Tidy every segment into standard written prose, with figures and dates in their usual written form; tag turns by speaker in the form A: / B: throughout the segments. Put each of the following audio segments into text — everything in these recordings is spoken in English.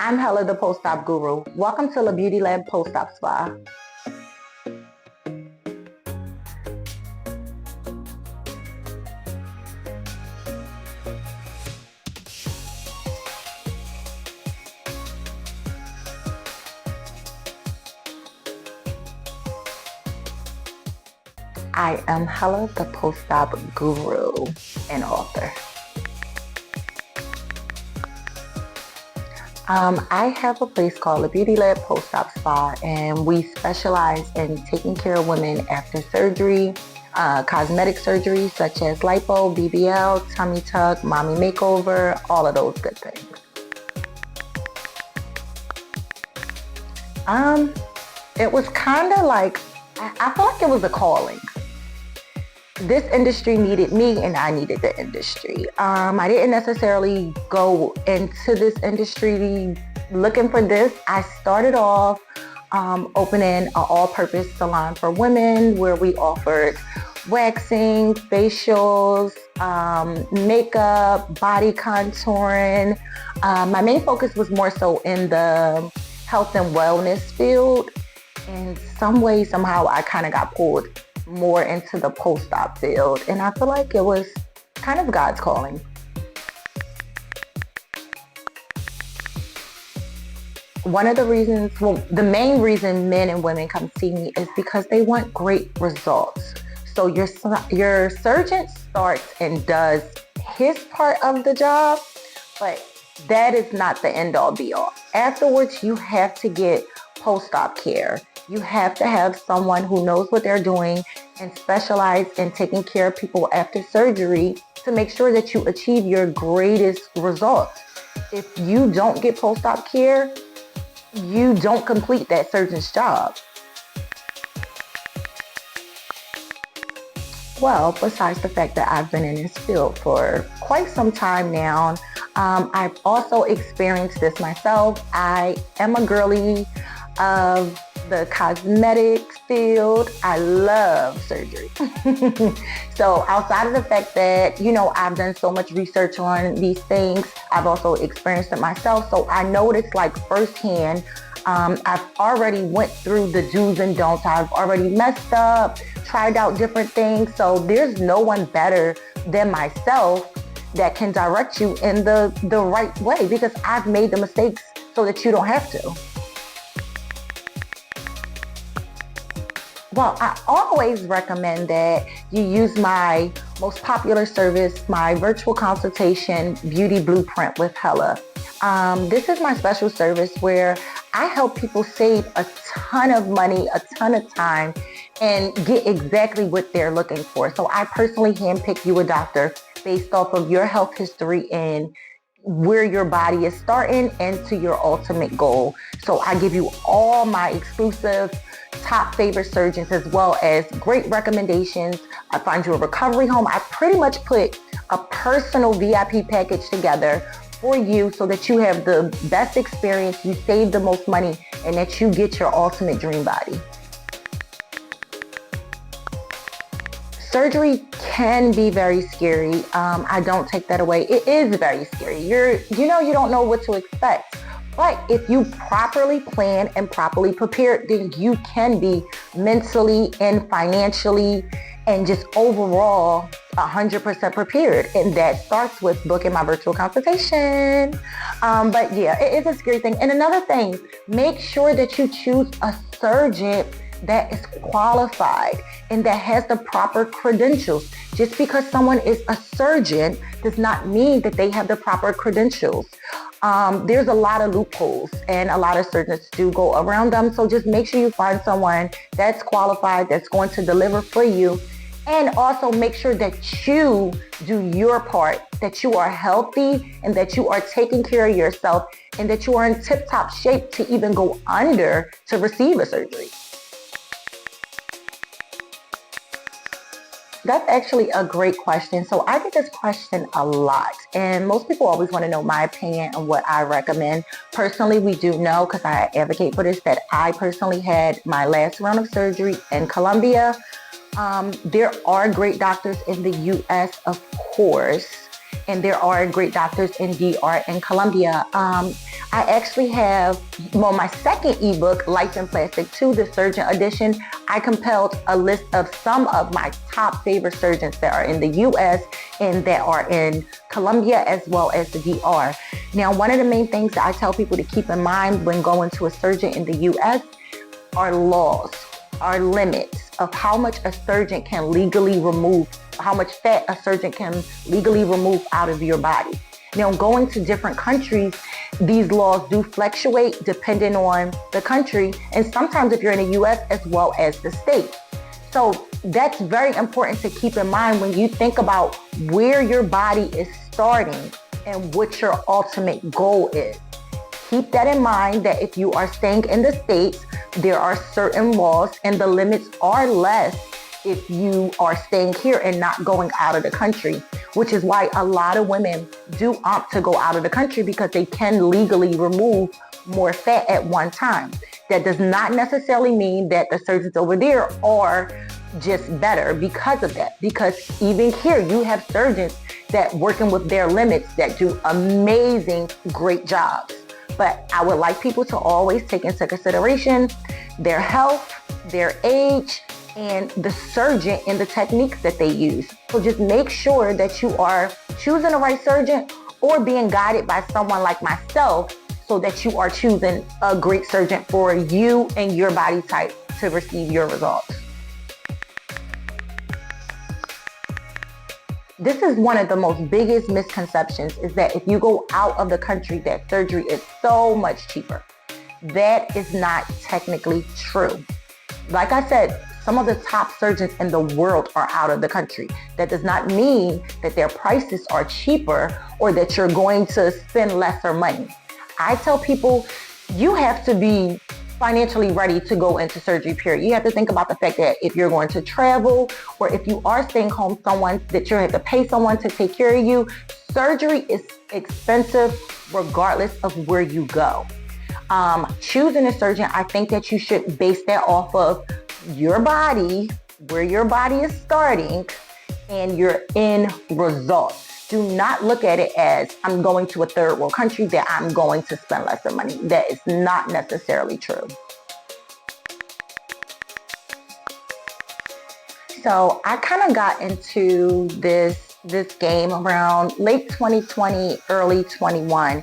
A: I'm Hella, the post-op guru. Welcome to the Beauty Lab Post-op Spa. I am Hella, the post-op guru and author. I have a place called the Beauty Lab Post-op Spa, and we specialize in taking care of women after surgery, cosmetic surgery such as lipo, BBL, tummy tuck, mommy makeover, all of those good things. It was kind of like, I feel like it was a calling. This industry needed me and I needed the industry. I didn't necessarily go into this industry looking for this. I started off opening an all-purpose salon for women where we offered waxing, facials, makeup, body contouring. My main focus was more so in the health and wellness field. In some way, somehow, I kind of got pulled more into the post-op field, and I feel like it was kind of God's calling. One of the reasons, well, the main reason men and women come see me is because they want great results. So your surgeon starts and does his part of the job, but that is not the end-all be-all. Afterwards, you have to get post-op care. You have to have someone who knows what they're doing and specialize in taking care of people after surgery to make sure that you achieve your greatest results. If you don't get post-op care, you don't complete that surgeon's job. Well, besides the fact that I've been in this field for quite some time now, I've also experienced this myself. I am a girly of the cosmetic field. I love surgery. So outside of the fact that, I've done so much research on these things, I've also experienced it myself. So I know what it's like firsthand. I've already went through the do's and don'ts. I've already messed up, tried out different things. So there's no one better than myself that can direct you in the right way, because I've made the mistakes so that you don't have to. Well, I always recommend that you use my most popular service, my virtual consultation, Beauty Blueprint with Hella. This is my special service where I help people save a ton of money, a ton of time, and get exactly what they're looking for. So I personally handpick you a doctor based off of your health history and where your body is starting and to your ultimate goal. So I give you all my exclusive top favorite surgeons, as well as great recommendations. I find you a recovery home. I pretty much put a personal VIP package together for you so that you have the best experience, you save the most money, and that you get your ultimate dream body. Surgery can be very scary. I don't take that away. It is very scary. You don't know what to expect. But if you properly plan and properly prepare, then you can be mentally and financially and just overall 100% prepared. And that starts with booking my virtual consultation. But yeah, it is a scary thing. And another thing, make sure that you choose a surgeon that is qualified and that has the proper credentials. Just because someone is a surgeon does not mean that they have the proper credentials. There's a lot of loopholes and a lot of surgeons do go around them. So just make sure you find someone that's qualified, that's going to deliver for you. And also make sure that you do your part, that you are healthy and that you are taking care of yourself and that you are in tip-top shape to even go under to receive a surgery. That's actually a great question. So I get this question a lot, and most people always want to know my opinion on what I recommend. Personally, we do know, because I advocate for this, that I personally had my last round of surgery in Colombia. There are great doctors in the U.S., of course, and there are great doctors in DR and Colombia. I actually have, well, my second ebook, Life in Plastic 2, the Surgeon Edition. I compiled a list of some of my top favorite surgeons that are in the US and that are in Colombia as well as the DR. Now, one of the main things that I tell people to keep in mind when going to a surgeon in the US are laws, are limits of how much a surgeon can legally remove, how much fat a surgeon can legally remove out of your body. Now, going to different countries, these laws do fluctuate depending on the country, and sometimes if you're in the US as well as the States. So that's very important to keep in mind when you think about where your body is starting and what your ultimate goal is. Keep that in mind that if you are staying in the States, there are certain laws and the limits are less if you are staying here and not going out of the country, which is why a lot of women do opt to go out of the country because they can legally remove more fat at one time. That does not necessarily mean that the surgeons over there are just better because of that. Because even here, you have surgeons that working with their limits that do amazing, great jobs. But I would like people to always take into consideration their health, their age, and the surgeon and the techniques that they use. So just make sure that you are choosing the right surgeon or being guided by someone like myself so that you are choosing a great surgeon for you and your body type to receive your results. This is one of the most biggest misconceptions, is that if you go out of the country, that surgery is so much cheaper. That is not technically true. Like I said, some of the top surgeons in the world are out of the country. That does not mean that their prices are cheaper or that you're going to spend lesser money. I tell people you have to be financially ready to go into surgery, period. You have to think about the fact that if you're going to travel or if you are staying home, that you have to pay someone to take care of you. Surgery is expensive regardless of where you go. Choosing a surgeon, I think that you should base that off of your body, where your body is starting, and your end result. Do not look at it as I'm going to a third world country that I'm going to spend lesser money. That is not necessarily true. So I kind of got into this game around late 2020, early 21.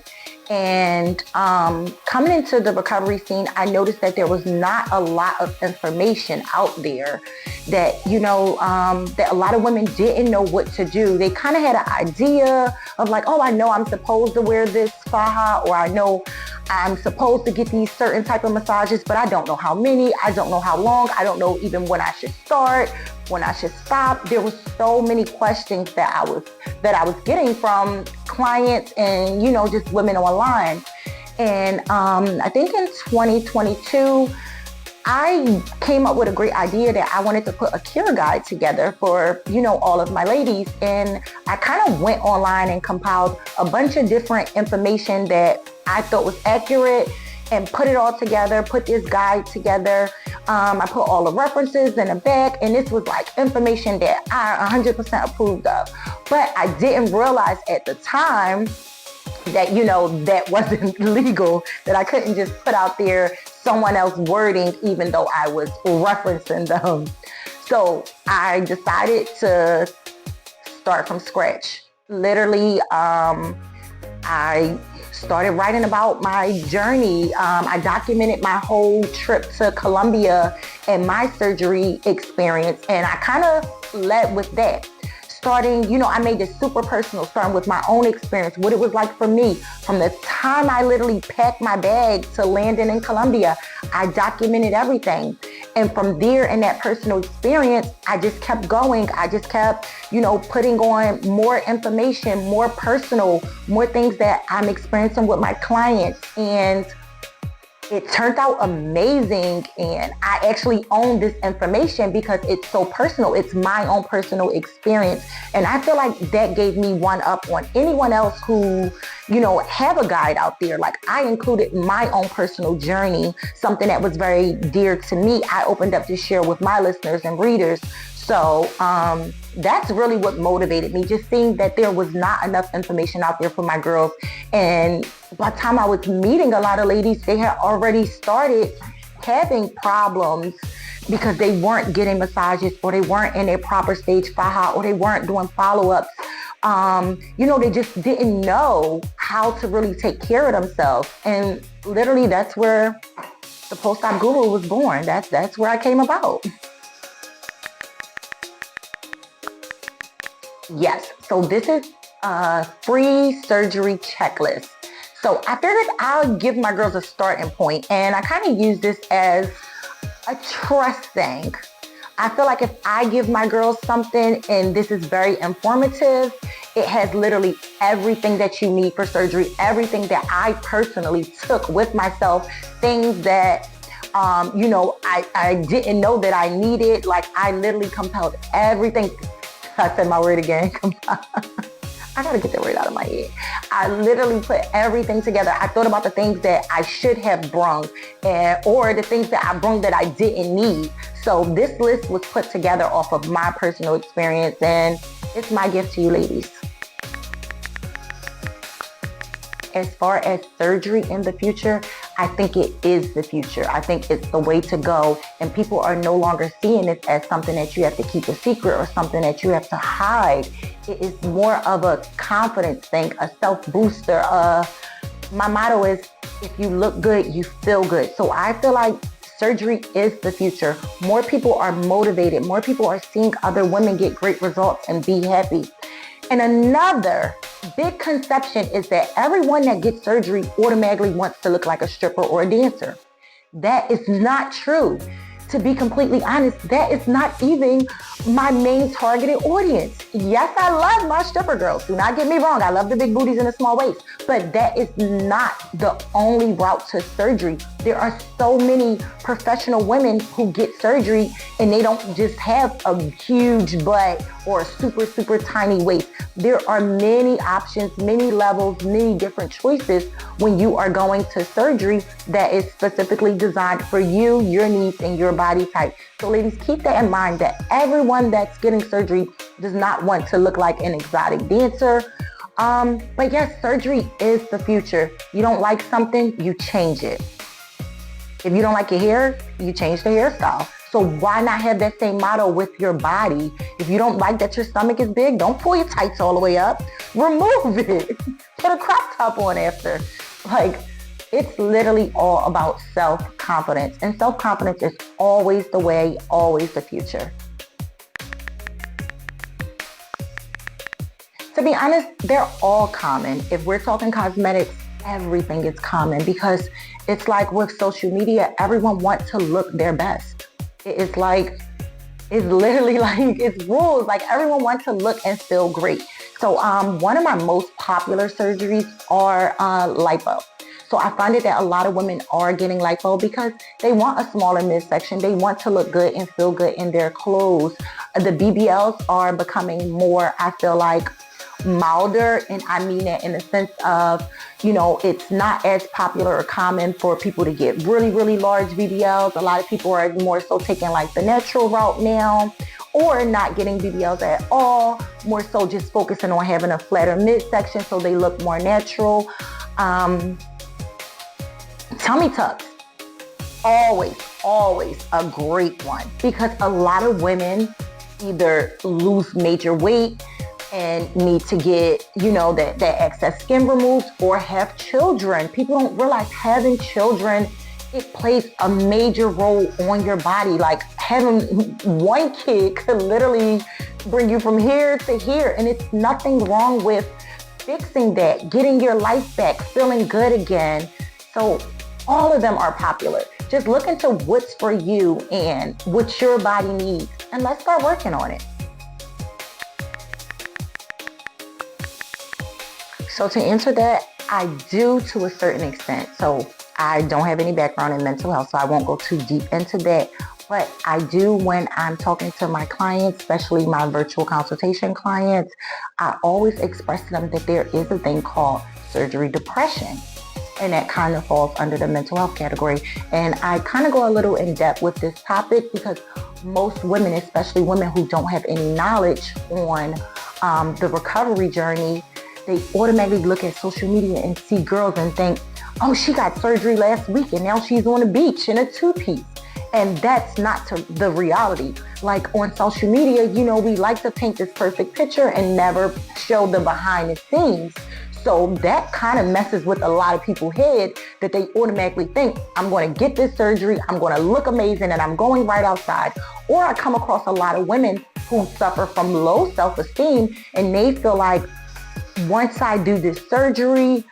A: And coming into the recovery scene, I noticed that there was not a lot of information out there that, that a lot of women didn't know what to do. They kind of had an idea of like, oh, I know I'm supposed to wear this faja, or I know I'm supposed to get these certain type of massages, but I don't know how many, I don't know how long, I don't know even when I should start, when I should stop. There was so many questions that I was getting from clients and, just women online. And I think in 2022, I came up with a great idea that I wanted to put a care guide together for, all of my ladies. And I kind of went online and compiled a bunch of different information that I thought was accurate and put it all together, put this guide together. I put all the references in the back, and this was like information that I 100% approved of. But I didn't realize at the time that, that wasn't legal, that I couldn't just put out there someone else's wording, even though I was referencing them. So I decided to start from scratch. Literally, I started writing about my journey. I documented my whole trip to Colombia and my surgery experience, and I kind of led with that. Starting, I made this super personal, starting with my own experience, what it was like for me. From the time I literally packed my bag to landing in Colombia, I documented everything. And from there, in that personal experience, I just kept going. I just kept, putting on more information, more personal, more things that I'm experiencing with my clients. And it turned out amazing, and I actually own this information because it's so personal. It's my own personal experience. And I feel like that gave me one up on anyone else who, have a guide out there. Like, I included my own personal journey, something that was very dear to me. I opened up to share with my listeners and readers. So that's really what motivated me, just seeing that there was not enough information out there for my girls. And by the time I was meeting a lot of ladies, they had already started having problems because they weren't getting massages, or they weren't in their proper stage faja, or they weren't doing follow-ups. They just didn't know how to really take care of themselves. And literally that's where the post-op guru was born. That's where I came about. Yes, so this is a free surgery checklist. So I figured I'll give my girls a starting point, and I kind of use this as a trust thing. I feel like if I give my girls something and this is very informative, it has literally everything that you need for surgery, everything that I personally took with myself, things that I didn't know that I needed. Like, I literally compiled everything. I said my word again. I gotta get that word out of my head. I literally put everything together. I thought about the things that I should have brung, or the things that I brung that I didn't need. So this list was put together off of my personal experience, and it's my gift to you ladies. As far as surgery in the future, I think it is the future. I think it's the way to go, and people are no longer seeing it as something that you have to keep a secret or something that you have to hide. It is more of a confidence thing, a self-booster. My motto is, if you look good, you feel good. So I feel like surgery is the future. More people are motivated. More people are seeing other women get great results and be happy. And another big conception is that everyone that gets surgery automatically wants to look like a stripper or a dancer. That is not true. To be completely honest, that is not even my main targeted audience. Yes, I love my stripper girls. Do not get me wrong. I love the big booties and the small waists. But that is not the only route to surgery. There are so many professional women who get surgery and they don't just have a huge butt or a super, super tiny waist. There are many options, many levels, many different choices when you are going to surgery that is specifically designed for you, your needs, and your body type. So ladies, keep that in mind, that everyone that's getting surgery does not want to look like an exotic dancer. But yes, surgery is the future. You don't like something, you change it. If you don't like your hair, you change the hairstyle. So why not have that same motto with your body? If you don't like that your stomach is big, don't pull your tights all the way up. Remove it. Put a crop top on after. Like, it's literally all about self-confidence. And self-confidence is always the way, always the future. To be honest, they're all common. If we're talking cosmetics, everything is common, because it's like with social media, everyone wants to look their best. It's literally like, it's rules. Like, everyone wants to look and feel great. So one of my most popular surgeries are lipo. So I find it that a lot of women are getting lipo because they want a smaller midsection. They want to look good and feel good in their clothes. The BBLs are becoming more, I feel like, milder, and I mean that in the sense of, it's not as popular or common for people to get really, really large BBLs. A lot of people are more so taking like the natural route now, or not getting BBLs at all, more so just focusing on having a flatter midsection so they look more natural. Tummy tucks, always a great one, because a lot of women either lose major weight and need to get, that excess skin removed, or have children. People don't realize having children, it plays a major role on your body. Like, having one kid could literally bring you from here to here, and it's nothing wrong with fixing that, getting your life back, feeling good again. So all of them are popular. Just look into what's for you and what your body needs, and let's start working on it. So to answer that, I do to a certain extent. So I don't have any background in mental health, so I won't go too deep into that. But I do when I'm talking to my clients, especially my virtual consultation clients, I always express to them that there is a thing called surgery depression. And that kind of falls under the mental health category. And I kind of go a little in depth with this topic because most women, especially women who don't have any knowledge on the recovery journey, they automatically look at social media and see girls and think, oh, she got surgery last week and now she's on the beach in a two-piece. And that's not the reality. Like on social media, we like to paint this perfect picture and never show the behind the scenes. So that kind of messes with a lot of people's head, that they automatically think, I'm going to get this surgery, I'm going to look amazing, and I'm going right outside. Or I come across a lot of women who suffer from low self-esteem, and they feel like, once I do this surgery,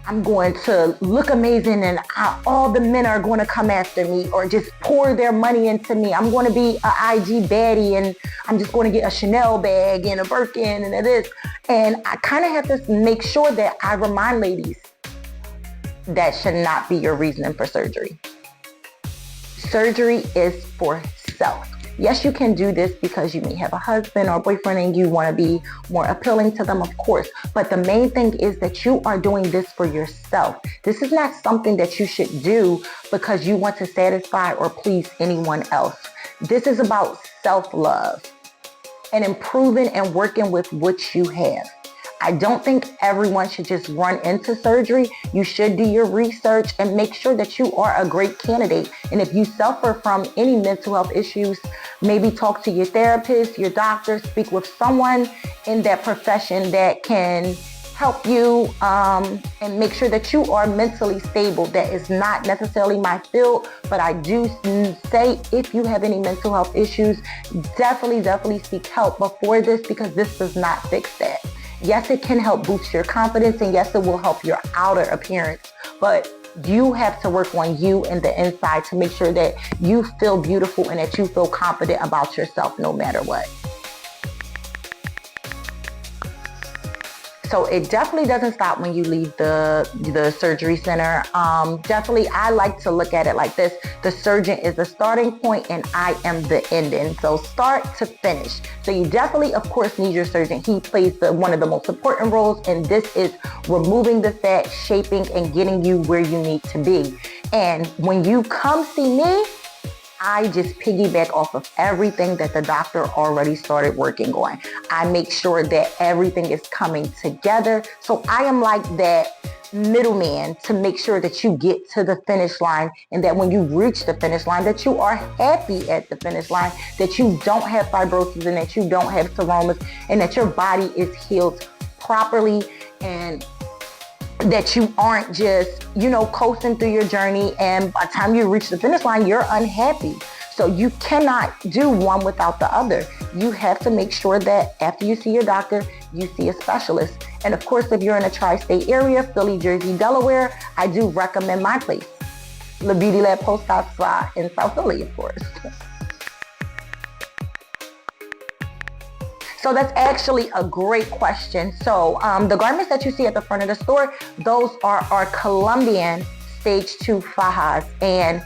A: I'm going to look amazing and all the men are going to come after me or just pour their money into me. I'm going to be an IG baddie and I'm just going to get a Chanel bag and a Birkin and this. And I kind of have to make sure that I remind ladies that should not be your reasoning for surgery. Surgery is for self. Yes, you can do this because you may have a husband or boyfriend and you want to be more appealing to them, of course. But the main thing is that you are doing this for yourself. This is not something that you should do because you want to satisfy or please anyone else. This is about self-love and improving and working with what you have. I don't think everyone should just run into surgery. You should do your research and make sure that you are a great candidate. And if you suffer from any mental health issues, maybe talk to your therapist, your doctor, speak with someone in that profession that can help you and make sure that you are mentally stable. That is not necessarily my field, but I do say if you have any mental health issues, definitely seek help before this, because this does not fix that. Yes, it can help boost your confidence, and yes, it will help your outer appearance, but you have to work on you and the inside to make sure that you feel beautiful and that you feel confident about yourself no matter what. So it definitely doesn't stop when you leave the surgery center. Definitely, I like to look at it like this. The surgeon is the starting point and I am the ending. So start to finish. So you definitely, of course, need your surgeon. He plays one of the most important roles, and this is removing the fat, shaping, and getting you where you need to be. And when you come see me, I just piggyback off of everything that the doctor already started working on. I make sure that everything is coming together. So I am like that middleman to make sure that you get to the finish line, and that when you reach the finish line, that you are happy at the finish line, that you don't have fibrosis and that you don't have seromas, and that your body is healed properly, and that you aren't just, coasting through your journey, and by the time you reach the finish line, you're unhappy. So you cannot do one without the other. You have to make sure that after you see your doctor, you see a specialist. And of course, if you're in a tri-state area, Philly, Jersey, Delaware, I do recommend my place, the Beauty Lab Post-op Spa in South Philly, of course. So that's actually a great question. So the garments that you see at the front of the store, those are our Colombian stage 2 fajas, and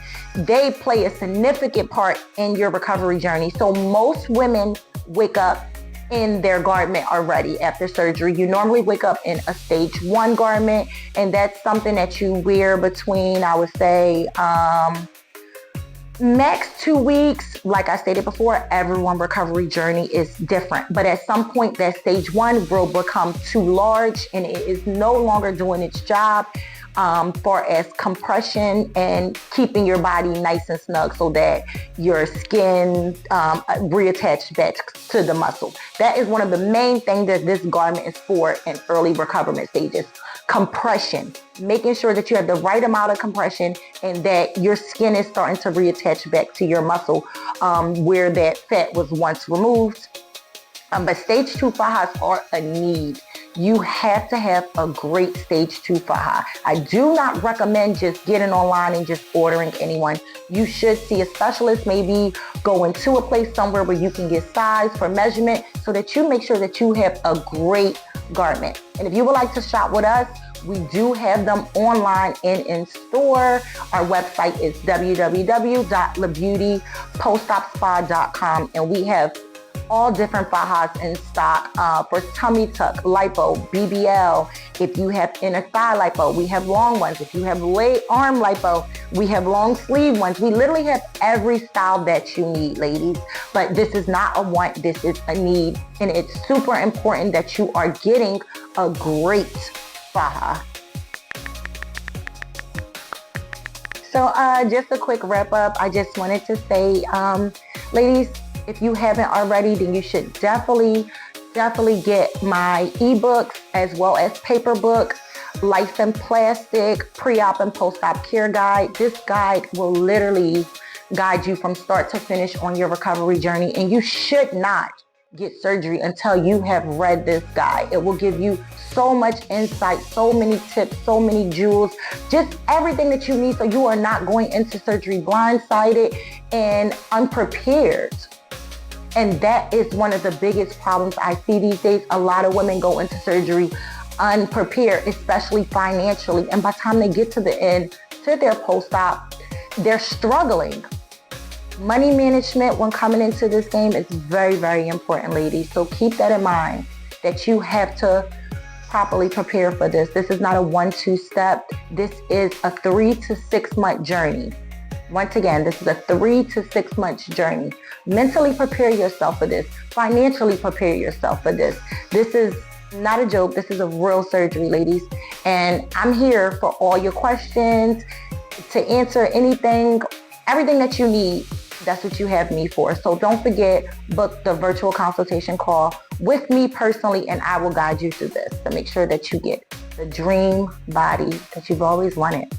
A: they play a significant part in your recovery journey. So most women wake up in their garment already after surgery. You normally wake up in a stage 1 garment, and that's something that you wear between, I would say, max 2 weeks. Like I stated before, everyone's recovery journey is different. But at some point, that stage 1 will become too large and it is no longer doing its job far as compression and keeping your body nice and snug so that your skin reattach back to the muscle. That is one of the main things that this garment is for in early recovery stages. Compression, making sure that you have the right amount of compression and that your skin is starting to reattach back to your muscle where that fat was once removed. But stage 2 fajas are a need. You have to have a great stage 2 faja. I do not recommend just getting online and just ordering anyone. You should see a specialist, maybe go into a place somewhere where you can get size for measurement so that you make sure that you have a great garment. And if you would like to shop with us, we do have them online and in store. Our website is www.lebeautypostopspa.com, and we have all different fajas in stock for tummy tuck, lipo, BBL. If you have inner thigh lipo, we have long ones. If you have arm lipo, we have long sleeve ones. We literally have every style that you need, ladies. But this is not a want, this is a need. And it's super important that you are getting a great faja. So just a quick wrap up. I just wanted to say, ladies, if you haven't already, then you should definitely get my ebooks as well as paper books, Life in Plastic, Pre-Op and Post-Op Care Guide. This guide will literally guide you from start to finish on your recovery journey, and you should not get surgery until you have read this guide. It will give you so much insight, so many tips, so many jewels, just everything that you need so you are not going into surgery blindsided and unprepared. And that is one of the biggest problems I see these days. A lot of women go into surgery unprepared, especially financially. And by the time they get to the end, to their post-op, they're struggling. Money management when coming into this game is very, very important, ladies. So keep that in mind, that you have to properly prepare for this. This is not a 1-2 step. This is a 3 to 6 month journey. Once again, this is a 3 to 6 months journey. Mentally prepare yourself for this. Financially prepare yourself for this. This is not a joke. This is a real surgery, ladies. And I'm here for all your questions, to answer anything, everything that you need. That's what you have me for. So don't forget, book the virtual consultation call with me personally, and I will guide you through this to make sure that you get the dream body that you've always wanted.